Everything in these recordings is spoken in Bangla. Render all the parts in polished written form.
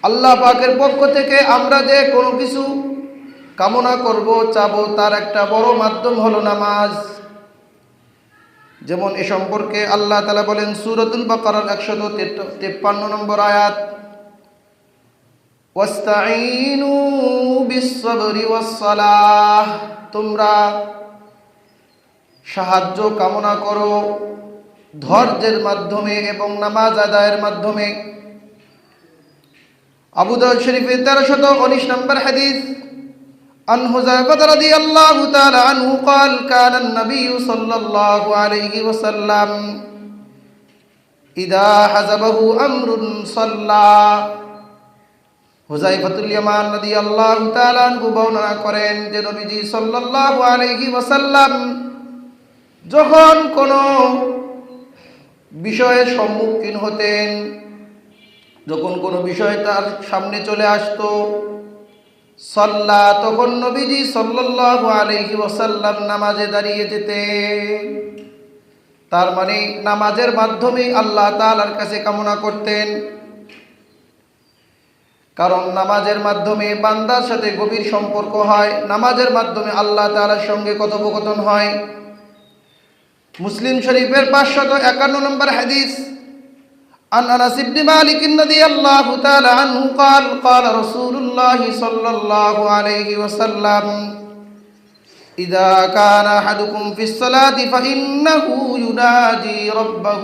আল্লাহ পাকের পক্ষ থেকে আমরা যে কোনো কিছু কামনা করব, চাবো, তার একটা বড় মাধ্যম হলো নামাজ। যেমন এ সম্পর্কে আল্লাহ তাআলা বলেন সূরাতুল বাকারার 153 নম্বর আয়াত, ওয়াস্তাঈনু বিস-সাবরি ওয়াস-সালাহ, তোমরা সাহায্য কামনা করো ধৈর্যের মাধ্যমে এবং নামাজ আদায়ের মাধ্যমে। আবু দাউদ শরীফের 1319 নম্বর হাদিস, আন হুযায়ফা রাদিয়াল্লাহু তাআলা আনহু قال كان النبي صلى الله عليه وسلم إذا حزبه أمر صلى। হুযায়ফাতুল ইয়ামান রাদিয়াল্লাহু তাআলা আনহু বর্ণনা করেন যে নবীজি সাল্লাল্লাহু আলাইহি ওয়াসাল্লাম যখন কোনো বিষয়ের সম্মুখীন হতেন, যখন কোনো বিষয় তার সামনে চলে আসতো, সাল্লা, তখন নবীজি সাল্লাল্লাহু আলাইহি ওয়াসাল্লাম নামাজে দাঁড়িয়ে যেতেন। তার মানে নামাজের মাধ্যমে আল্লাহ তাআলার কাছে কামনা করতেন। কারণ নামাজের মাধ্যমে বান্দার সাথে গভীর সম্পর্ক হয়, নামাজের মাধ্যমে আল্লাহ তাআলার সঙ্গে কথোপকথন হয়। মুসলিম শরীফের 551 নম্বর হাদিস, عن أنس بن مالك رضي الله تعالى عنه قال قال رسول الله صلى الله عليه وسلم إذا كان أحدكم في الصلاة فإنه يناجي ربه।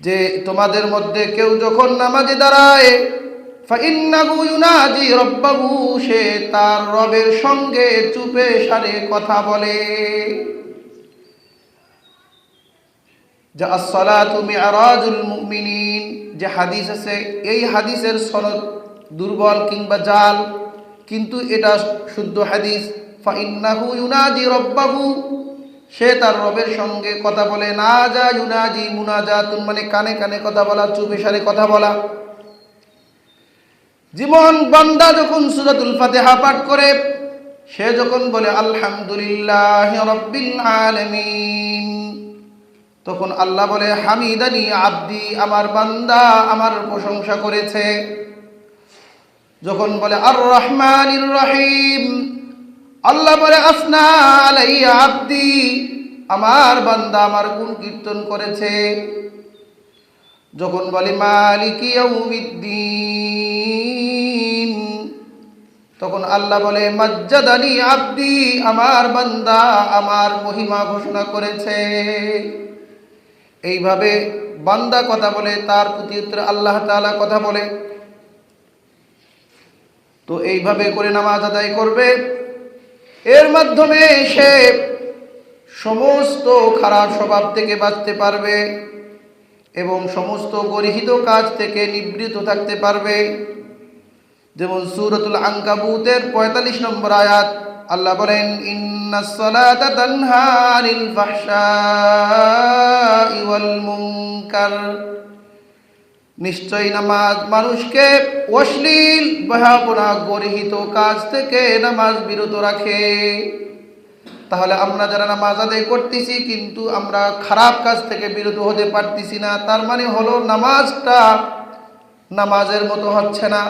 যে তোমাদের মধ্যে কেউ যখন নামাজে দাঁড়ায়, فإنه يناجي ربه, সে তার রবের সঙ্গে চুপে সারে কথা বলে। যে আসসালাতু মি'রাজুল মুমিনিন, যে হাদিস আছে, এই হাদিসের সনদ দুর্বল কিংবা জাল, কিন্তু এটা শুদ্ধ হাদিস। ফাইন্নাহু ইউনাজি রাব্বাহু, সে তার রবের সঙ্গে কথা বলে। নাজা ইউনাজি মুনাজাতুন, মানে কানে কানে কথা বলা, চুপে সারে কথা বলা। যেমন বান্দা যখন সূরাতুল ফাতিহা পাঠ করে, সে যখন বলে আলহামদুলিল্লাহি রাব্বিল আলামিন, তখন আল্লাহ বলে হামিদানি আব্দি, আমার বান্দা আমার প্রশংসা করেছে। যখন বলে আর রহমানির রহিম, আল্লাহ বলে আসনা আলাইয়া আব্দি, আমার বান্দা আমার গুণ কীর্তন করেছে। যখন বলে মালিকি ইয়াউমিদ্দিন, তখন আল্লাহ বলে মাজ্জাদানি আব্দি, আমার বান্দা আমার মহিমা ঘোষণা করেছে। এইভাবে বান্দা কথা বলে, তার প্রতি উত্তরে আল্লাহ তাআলা কথা বলে। তো এইভাবে করে নামাজ আদায় করবে, এর মাধ্যমে সে সমস্ত খারাপ স্বভাব থেকে বাঁচতে পারবে এবং সমস্ত গর্হিত কাজ থেকে নিবৃত থাকতে পারবে। যেমন সূরাতুল আনকাবুতের 45 নম্বর আয়াত, আল্লাহ বলেন ইন্নাস সালাতা তানহা আনিল ফাহশাই ওয়াল মুনকার, নিশ্চয়ই নামাজ মানুষকে অশ্লীল বেহায়াপনা গর্হিত কাজ থেকে নামাজ বিরত রাখে। তাহলে আমরা যারা নামাজ আদায় করতেছি কিন্তু আমরা খারাপ কাজ থেকে বিরত হতে পারতেছি না, তার মানে হলো নামাজটা নামাজের মতো হচ্ছে না।